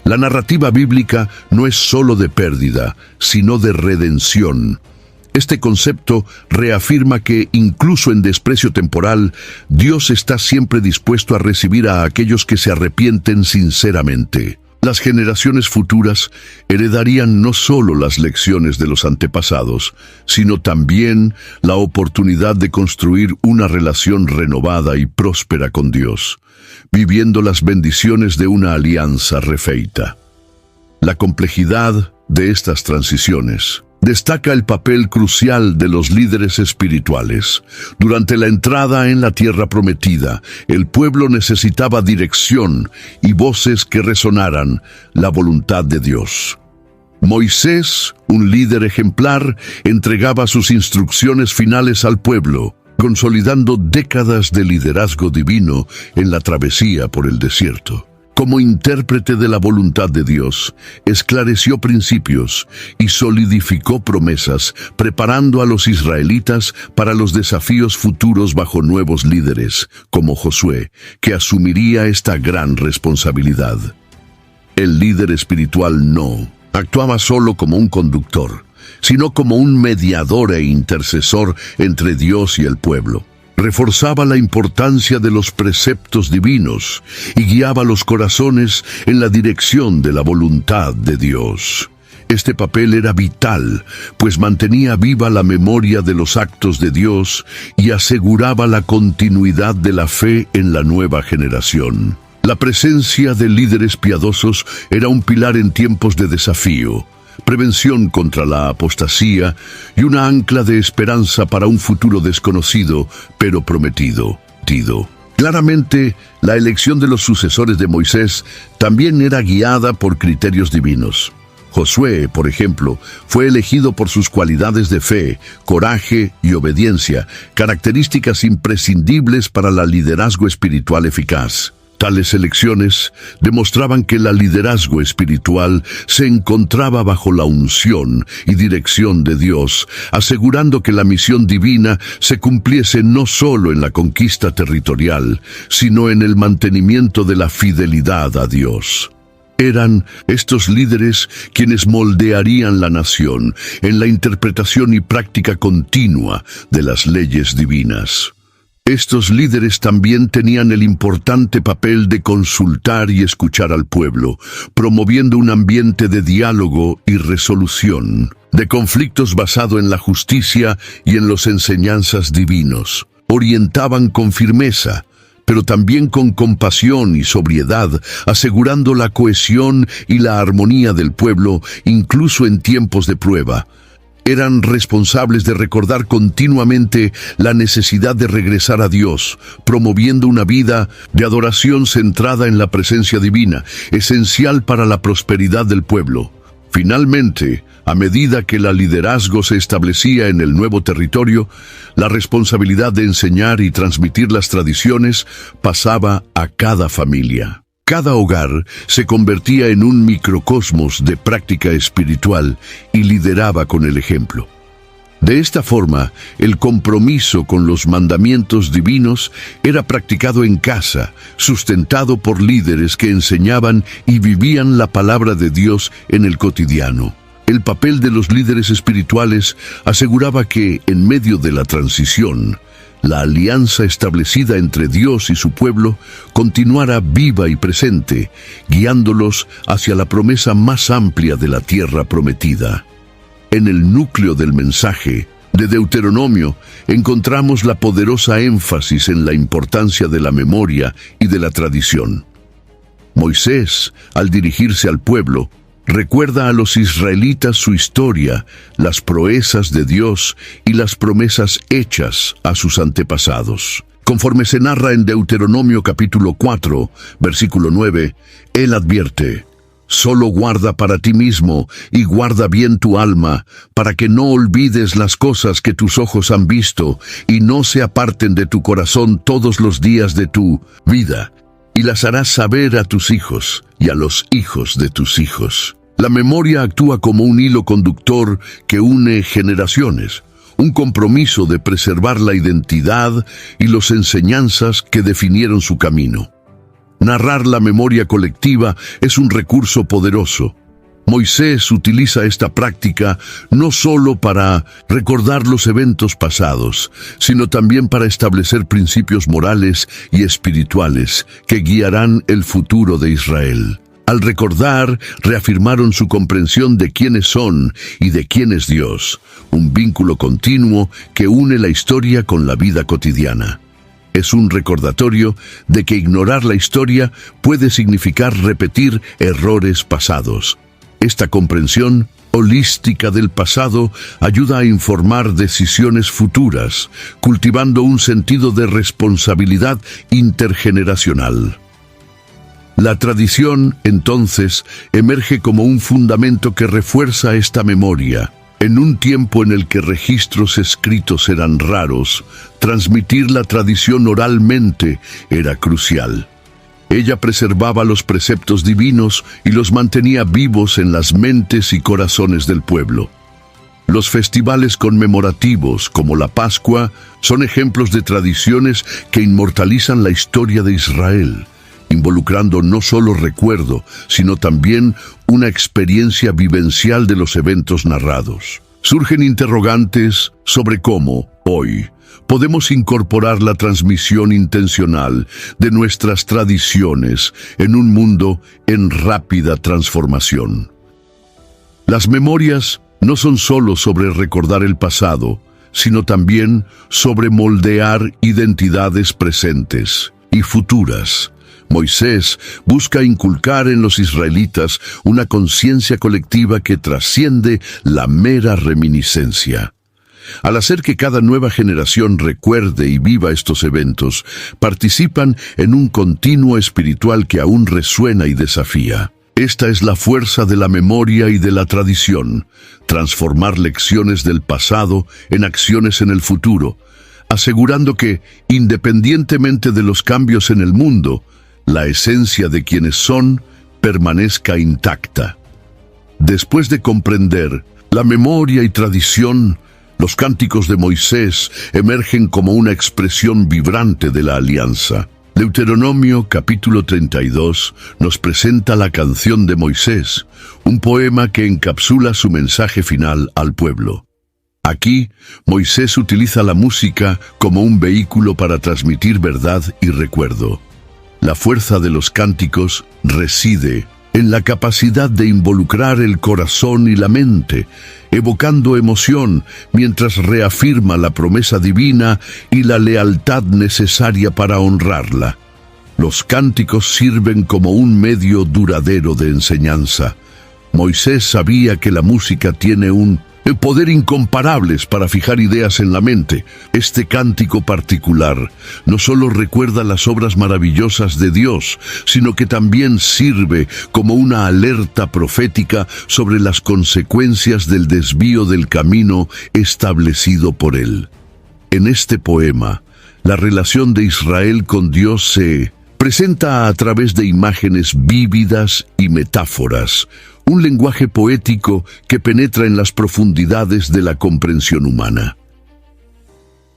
La narrativa bíblica no es solo de pérdida, sino de redención. Este concepto reafirma que, incluso en desprecio temporal, Dios está siempre dispuesto a recibir a aquellos que se arrepienten sinceramente. Las generaciones futuras heredarían no solo las lecciones de los antepasados, sino también la oportunidad de construir una relación renovada y próspera con Dios, viviendo las bendiciones de una alianza refeita. La complejidad de estas transiciones destaca el papel crucial de los líderes espirituales. Durante la entrada en la tierra prometida, el pueblo necesitaba dirección y voces que resonaran la voluntad de Dios. Moisés, un líder ejemplar, entregaba sus instrucciones finales al pueblo, consolidando décadas de liderazgo divino en la travesía por el desierto. Como intérprete de la voluntad de Dios, esclareció principios y solidificó promesas, preparando a los israelitas para los desafíos futuros bajo nuevos líderes, como Josué, que asumiría esta gran responsabilidad. El líder espiritual no actuaba solo como un conductor, sino como un mediador e intercesor entre Dios y el pueblo. Reforzaba la importancia de los preceptos divinos y guiaba los corazones en la dirección de la voluntad de Dios. Este papel era vital, pues mantenía viva la memoria de los actos de Dios y aseguraba la continuidad de la fe en la nueva generación. La presencia de líderes piadosos era un pilar en tiempos de desafío, prevención contra la apostasía y una ancla de esperanza para un futuro desconocido, pero prometido. Claramente, la elección de los sucesores de Moisés también era guiada por criterios divinos. Josué, por ejemplo, fue elegido por sus cualidades de fe, coraje y obediencia, características imprescindibles para el liderazgo espiritual eficaz. Tales elecciones demostraban que el liderazgo espiritual se encontraba bajo la unción y dirección de Dios, asegurando que la misión divina se cumpliese no solo en la conquista territorial, sino en el mantenimiento de la fidelidad a Dios. Eran estos líderes quienes moldearían la nación en la interpretación y práctica continua de las leyes divinas. Estos líderes también tenían el importante papel de consultar y escuchar al pueblo, promoviendo un ambiente de diálogo y resolución, de conflictos basado en la justicia y en las enseñanzas divinos. Orientaban con firmeza, pero también con compasión y sobriedad, asegurando la cohesión y la armonía del pueblo, incluso en tiempos de prueba. Eran responsables de recordar continuamente la necesidad de regresar a Dios, promoviendo una vida de adoración centrada en la presencia divina, esencial para la prosperidad del pueblo. Finalmente, a medida que el liderazgo se establecía en el nuevo territorio, la responsabilidad de enseñar y transmitir las tradiciones pasaba a cada familia. Cada hogar se convertía en un microcosmos de práctica espiritual y lideraba con el ejemplo. De esta forma, el compromiso con los mandamientos divinos era practicado en casa, sustentado por líderes que enseñaban y vivían la palabra de Dios en el cotidiano. El papel de los líderes espirituales aseguraba que, en medio de la transición, la alianza establecida entre Dios y su pueblo continuara viva y presente, guiándolos hacia la promesa más amplia de la tierra prometida. En el núcleo del mensaje de Deuteronomio encontramos la poderosa énfasis en la importancia de la memoria y de la tradición. Moisés, al dirigirse al pueblo, recuerda a los israelitas su historia, las proezas de Dios y las promesas hechas a sus antepasados. Conforme se narra en Deuteronomio capítulo 4, versículo 9, él advierte: «Solo guarda para ti mismo y guarda bien tu alma, para que no olvides las cosas que tus ojos han visto y no se aparten de tu corazón todos los días de tu vida, y las harás saber a tus hijos y a los hijos de tus hijos». La memoria actúa como un hilo conductor que une generaciones, un compromiso de preservar la identidad y las enseñanzas que definieron su camino. Narrar la memoria colectiva es un recurso poderoso. Moisés utiliza esta práctica no solo para recordar los eventos pasados, sino también para establecer principios morales y espirituales que guiarán el futuro de Israel. Al recordar, reafirmaron su comprensión de quiénes son y de quién es Dios, un vínculo continuo que une la historia con la vida cotidiana. Es un recordatorio de que ignorar la historia puede significar repetir errores pasados. Esta comprensión holística del pasado ayuda a informar decisiones futuras, cultivando un sentido de responsabilidad intergeneracional. La tradición, entonces, emerge como un fundamento que refuerza esta memoria. En un tiempo en el que registros escritos eran raros, transmitir la tradición oralmente era crucial. Ella preservaba los preceptos divinos y los mantenía vivos en las mentes y corazones del pueblo. Los festivales conmemorativos, como la Pascua, son ejemplos de tradiciones que inmortalizan la historia de Israel, involucrando no solo recuerdo, sino también una experiencia vivencial de los eventos narrados. Surgen interrogantes sobre cómo, hoy, podemos incorporar la transmisión intencional de nuestras tradiciones en un mundo en rápida transformación. Las memorias no son solo sobre recordar el pasado, sino también sobre moldear identidades presentes y futuras. Moisés busca inculcar en los israelitas una conciencia colectiva que trasciende la mera reminiscencia. Al hacer que cada nueva generación recuerde y viva estos eventos, participan en un continuo espiritual que aún resuena y desafía. Esta es la fuerza de la memoria y de la tradición, transformar lecciones del pasado en acciones en el futuro, asegurando que, independientemente de los cambios en el mundo, la esencia de quienes son permanezca intacta. Después de comprender la memoria y tradición, los cánticos de Moisés emergen como una expresión vibrante de la alianza. Deuteronomio capítulo 32 nos presenta la canción de Moisés, un poema que encapsula su mensaje final al pueblo. Aquí, Moisés utiliza la música como un vehículo para transmitir verdad y recuerdo. La fuerza de los cánticos reside en la capacidad de involucrar el corazón y la mente, evocando emoción mientras reafirma la promesa divina y la lealtad necesaria para honrarla. Los cánticos sirven como un medio duradero de enseñanza. Moisés sabía que la música tiene un poder incomparables para fijar ideas en la mente. Este cántico particular no solo recuerda las obras maravillosas de Dios, sino que también sirve como una alerta profética sobre las consecuencias del desvío del camino establecido por Él. En este poema, la relación de Israel con Dios se presenta a través de imágenes vívidas y metáforas un lenguaje poético que penetra en las profundidades de la comprensión humana.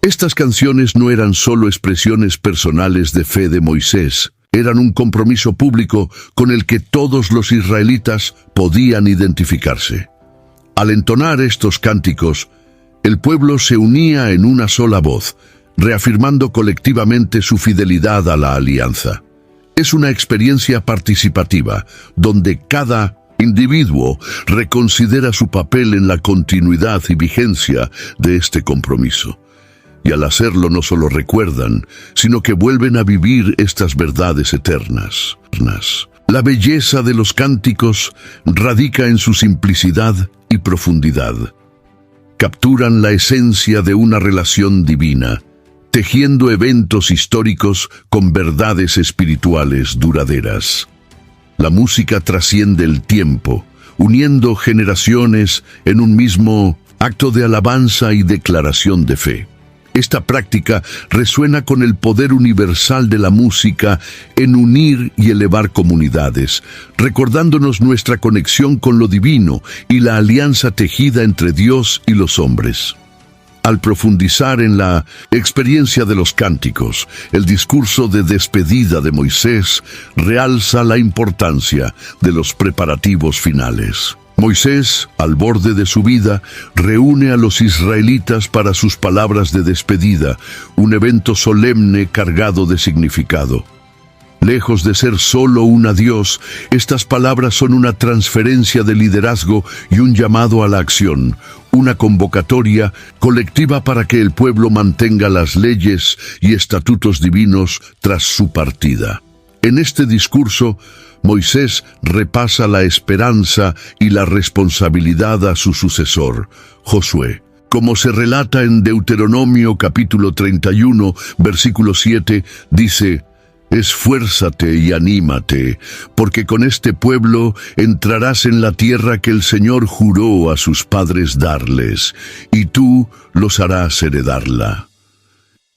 Estas canciones no eran solo expresiones personales de fe de Moisés, eran un compromiso público con el que todos los israelitas podían identificarse. Al entonar estos cánticos, el pueblo se unía en una sola voz, reafirmando colectivamente su fidelidad a la alianza. Es una experiencia participativa, donde cada individuo reconsidera su papel en la continuidad y vigencia de este compromiso. Y al hacerlo no solo recuerdan, sino que vuelven a vivir estas verdades eternas. La belleza de los cánticos radica en su simplicidad y profundidad. Capturan la esencia de una relación divina, tejiendo eventos históricos con verdades espirituales duraderas. La música trasciende el tiempo, uniendo generaciones en un mismo acto de alabanza y declaración de fe. Esta práctica resuena con el poder universal de la música en unir y elevar comunidades, recordándonos nuestra conexión con lo divino y la alianza tejida entre Dios y los hombres. Al profundizar en la experiencia de los cánticos, el discurso de despedida de Moisés realza la importancia de los preparativos finales. Moisés, al borde de su vida, reúne a los israelitas para sus palabras de despedida, un evento solemne cargado de significado. Lejos de ser solo un adiós, estas palabras son una transferencia de liderazgo y un llamado a la acción, una convocatoria colectiva para que el pueblo mantenga las leyes y estatutos divinos tras su partida. En este discurso, Moisés repasa la esperanza y la responsabilidad a su sucesor, Josué. Como se relata en Deuteronomio capítulo 31, versículo 7, dice: «Esfuérzate y anímate, porque con este pueblo entrarás en la tierra que el Señor juró a sus padres darles, y tú los harás heredarla».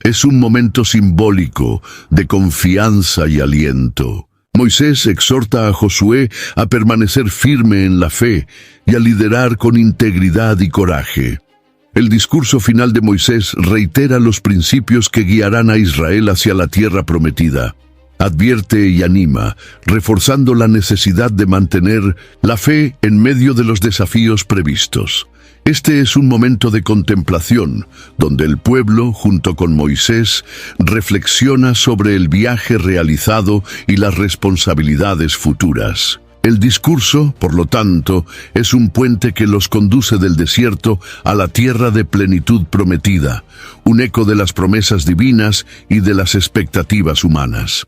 Es un momento simbólico de confianza y aliento. Moisés exhorta a Josué a permanecer firme en la fe y a liderar con integridad y coraje. El discurso final de Moisés reitera los principios que guiarán a Israel hacia la tierra prometida. Advierte y anima, reforzando la necesidad de mantener la fe en medio de los desafíos previstos. Este es un momento de contemplación, donde el pueblo, junto con Moisés, reflexiona sobre el viaje realizado y las responsabilidades futuras. El discurso, por lo tanto, es un puente que los conduce del desierto a la tierra de plenitud prometida, un eco de las promesas divinas y de las expectativas humanas.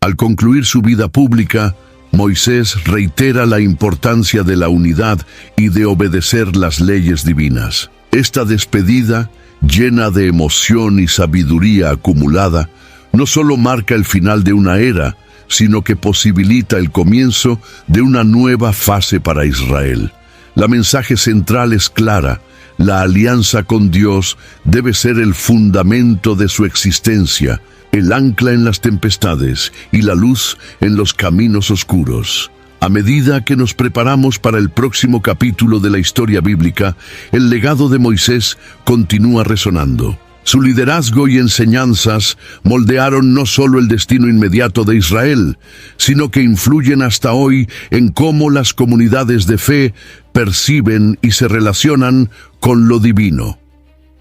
Al concluir su vida pública, Moisés reitera la importancia de la unidad y de obedecer las leyes divinas. Esta despedida, llena de emoción y sabiduría acumulada, no solo marca el final de una era, sino que posibilita el comienzo de una nueva fase para Israel. La mensaje central es clara: la alianza con Dios debe ser el fundamento de su existencia, el ancla en las tempestades y la luz en los caminos oscuros. A medida que nos preparamos para el próximo capítulo de la historia bíblica, el legado de Moisés continúa resonando. Su liderazgo y enseñanzas moldearon no solo el destino inmediato de Israel, sino que influyen hasta hoy en cómo las comunidades de fe perciben y se relacionan con lo divino.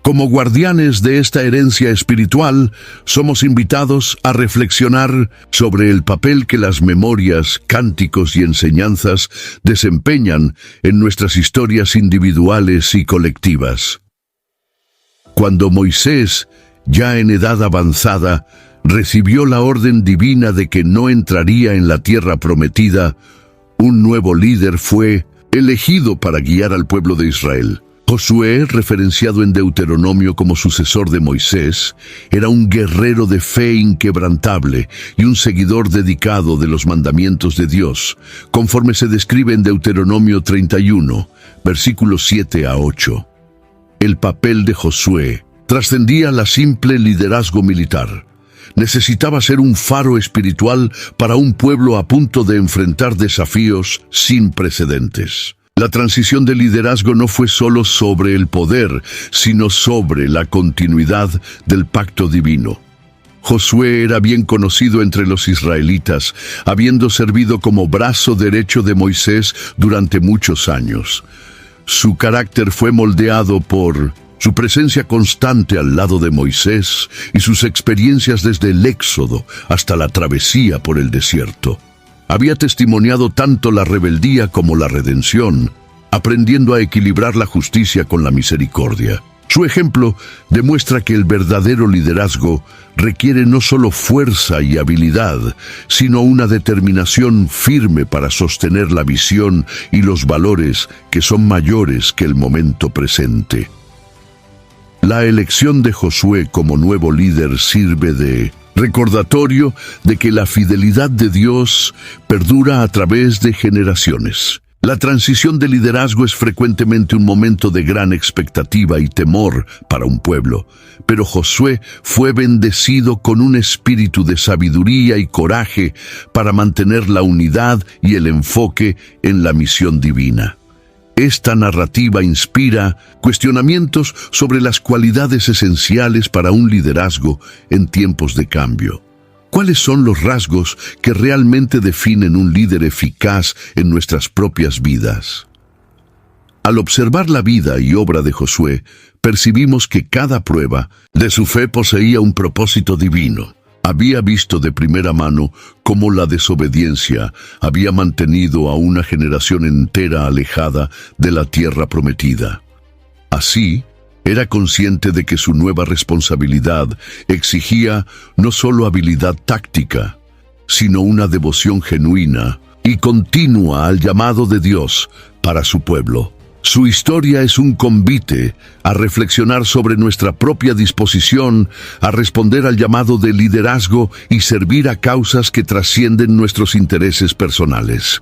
Como guardianes de esta herencia espiritual, somos invitados a reflexionar sobre el papel que las memorias, cánticos y enseñanzas desempeñan en nuestras historias individuales y colectivas. Cuando Moisés, ya en edad avanzada, recibió la orden divina de que no entraría en la tierra prometida, un nuevo líder fue elegido para guiar al pueblo de Israel. Josué, referenciado en Deuteronomio como sucesor de Moisés, era un guerrero de fe inquebrantable y un seguidor dedicado de los mandamientos de Dios, conforme se describe en Deuteronomio 31, versículos 7 a 8. El papel de Josué trascendía la simple liderazgo militar. necesitaba ser un faro espiritual para un pueblo a punto de enfrentar desafíos sin precedentes. La transición de liderazgo no fue solo sobre el poder, sino sobre la continuidad del pacto divino. Josué era bien conocido entre los israelitas, habiendo servido como brazo derecho de Moisés durante muchos años. Su carácter fue moldeado por su presencia constante al lado de Moisés y sus experiencias desde el Éxodo hasta la travesía por el desierto. Había testimoniado tanto la rebeldía como la redención, aprendiendo a equilibrar la justicia con la misericordia. Su ejemplo demuestra que el verdadero liderazgo requiere no solo fuerza y habilidad, sino una determinación firme para sostener la visión y los valores que son mayores que el momento presente. La elección de Josué como nuevo líder sirve de recordatorio de que la fidelidad de Dios perdura a través de generaciones. La transición de liderazgo es frecuentemente un momento de gran expectativa y temor para un pueblo, pero Josué fue bendecido con un espíritu de sabiduría y coraje para mantener la unidad y el enfoque en la misión divina. Esta narrativa inspira cuestionamientos sobre las cualidades esenciales para un liderazgo en tiempos de cambio. ¿Cuáles son los rasgos que realmente definen un líder eficaz en nuestras propias vidas? Al observar la vida y obra de Josué, percibimos que cada prueba de su fe poseía un propósito divino. Había visto de primera mano cómo la desobediencia había mantenido a una generación entera alejada de la tierra prometida. Así, era consciente de que su nueva responsabilidad exigía no solo habilidad táctica, sino una devoción genuina y continua al llamado de Dios para su pueblo. Su historia es un convite a reflexionar sobre nuestra propia disposición a responder al llamado de liderazgo y servir a causas que trascienden nuestros intereses personales.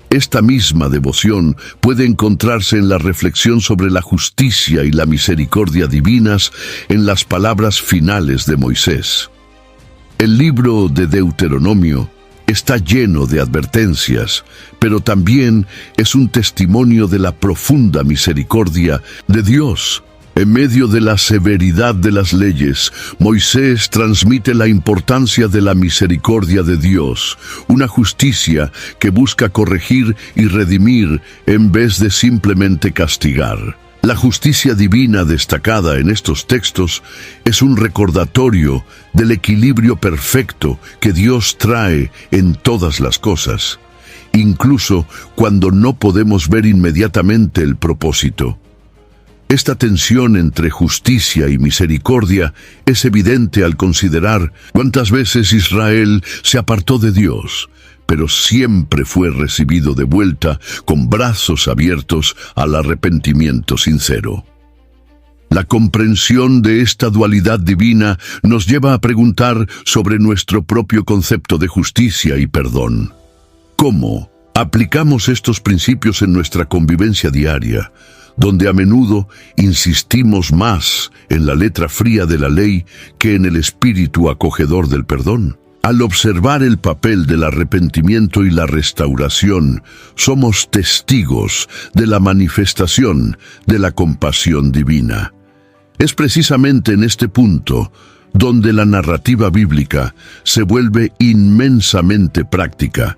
Esta misma devoción puede encontrarse en la reflexión sobre la justicia y la misericordia divinas en las palabras finales de Moisés. El libro de Deuteronomio está lleno de advertencias, pero también es un testimonio de la profunda misericordia de Dios. En medio de la severidad de las leyes, Moisés transmite la importancia de la misericordia de Dios, una justicia que busca corregir y redimir en vez de simplemente castigar. La justicia divina destacada en estos textos es un recordatorio del equilibrio perfecto que Dios trae en todas las cosas, incluso cuando no podemos ver inmediatamente el propósito. Esta tensión entre justicia y misericordia es evidente al considerar cuántas veces Israel se apartó de Dios, pero siempre fue recibido de vuelta con brazos abiertos al arrepentimiento sincero. La comprensión de esta dualidad divina nos lleva a preguntar sobre nuestro propio concepto de justicia y perdón. ¿Cómo aplicamos estos principios en nuestra convivencia diaria, donde a menudo insistimos más en la letra fría de la ley que en el espíritu acogedor del perdón? Al observar el papel del arrepentimiento y la restauración, somos testigos de la manifestación de la compasión divina. Es precisamente en este punto donde la narrativa bíblica se vuelve inmensamente práctica.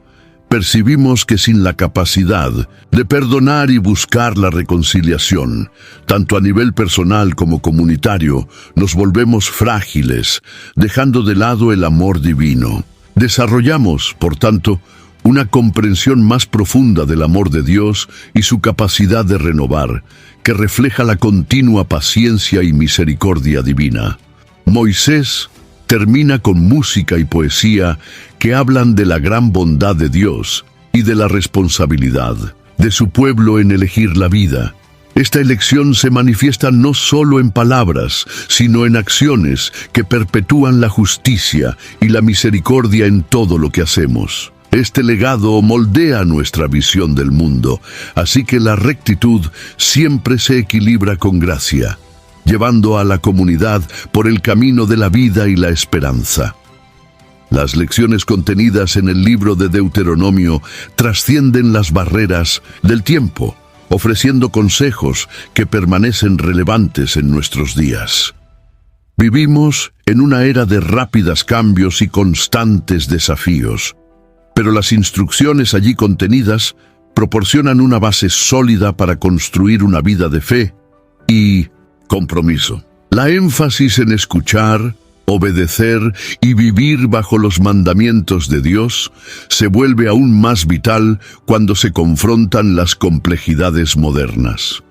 Percibimos que sin la capacidad de perdonar y buscar la reconciliación, tanto a nivel personal como comunitario, nos volvemos frágiles, dejando de lado el amor divino. Desarrollamos, por tanto, una comprensión más profunda del amor de Dios y su capacidad de renovar, que refleja la continua paciencia y misericordia divina. Moisés termina con música y poesía que hablan de la gran bondad de Dios y de la responsabilidad de su pueblo en elegir la vida. Esta elección se manifiesta no solo en palabras, sino en acciones que perpetúan la justicia y la misericordia en todo lo que hacemos. Este legado moldea nuestra visión del mundo, así que la rectitud siempre se equilibra con gracia. llevando a la comunidad por el camino de la vida y la esperanza. Las lecciones contenidas en el libro de Deuteronomio trascienden las barreras del tiempo, ofreciendo consejos que permanecen relevantes en nuestros días. Vivimos en una era de rápidos cambios y constantes desafíos, pero las instrucciones allí contenidas proporcionan una base sólida para construir una vida de fe y compromiso. La énfasis en escuchar, obedecer y vivir bajo los mandamientos de Dios se vuelve aún más vital cuando se confrontan las complejidades modernas.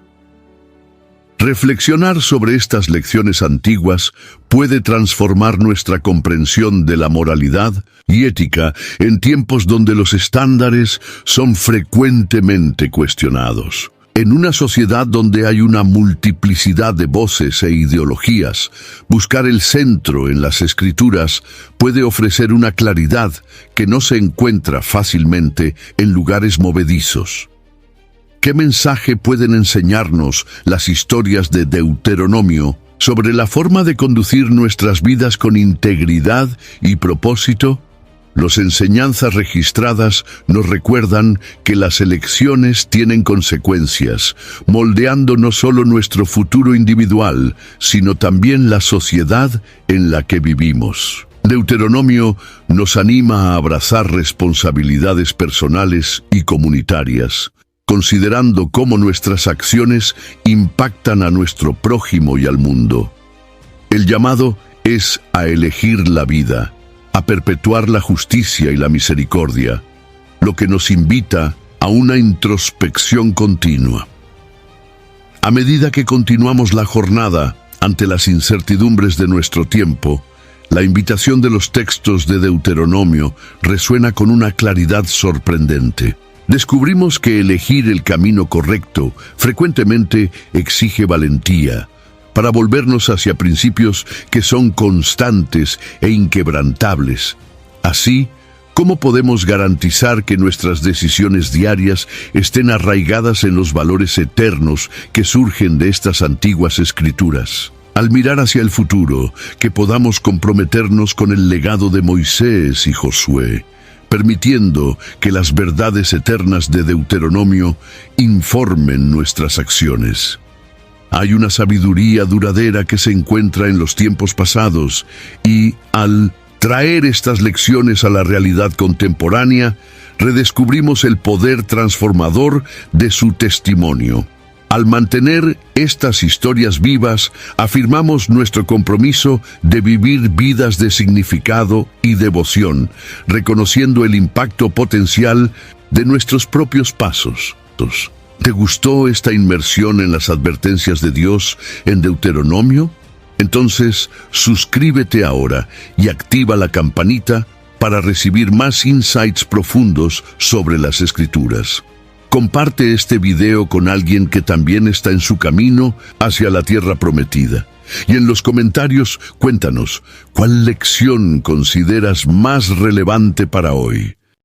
Reflexionar sobre estas lecciones antiguas puede transformar nuestra comprensión de la moralidad y ética en tiempos donde los estándares son frecuentemente cuestionados. En una sociedad donde hay una multiplicidad de voces e ideologías, buscar el centro en las Escrituras puede ofrecer una claridad que no se encuentra fácilmente en lugares movedizos. ¿Qué mensaje pueden enseñarnos las historias de Deuteronomio sobre la forma de conducir nuestras vidas con integridad y propósito? Las enseñanzas registradas nos recuerdan que las elecciones tienen consecuencias, moldeando no solo nuestro futuro individual, sino también la sociedad en la que vivimos. Deuteronomio nos anima a abrazar responsabilidades personales y comunitarias, considerando cómo nuestras acciones impactan a nuestro prójimo y al mundo. El llamado es a elegir la vida, a perpetuar la justicia y la misericordia, lo que nos invita a una introspección continua. A medida que continuamos la jornada ante las incertidumbres de nuestro tiempo, la invitación de los textos de Deuteronomio resuena con una claridad sorprendente. Descubrimos que elegir el camino correcto frecuentemente exige valentía, para volvernos hacia principios que son constantes e inquebrantables. Así, ¿cómo podemos garantizar que nuestras decisiones diarias estén arraigadas en los valores eternos que surgen de estas antiguas escrituras? Al mirar hacia el futuro, que podamos comprometernos con el legado de Moisés y Josué, permitiendo que las verdades eternas de Deuteronomio informen nuestras acciones. Hay una sabiduría duradera que se encuentra en los tiempos pasados y, al traer estas lecciones a la realidad contemporánea, redescubrimos el poder transformador de su testimonio. Al mantener estas historias vivas, afirmamos nuestro compromiso de vivir vidas de significado y devoción, reconociendo el impacto potencial de nuestros propios pasos. ¿Te gustó esta inmersión en las advertencias de Dios en Deuteronomio? Entonces, suscríbete ahora y activa la campanita para recibir más insights profundos sobre las Escrituras. Comparte este video con alguien que también está en su camino hacia la tierra prometida. Y en los comentarios, cuéntanos, ¿cuál lección consideras más relevante para hoy?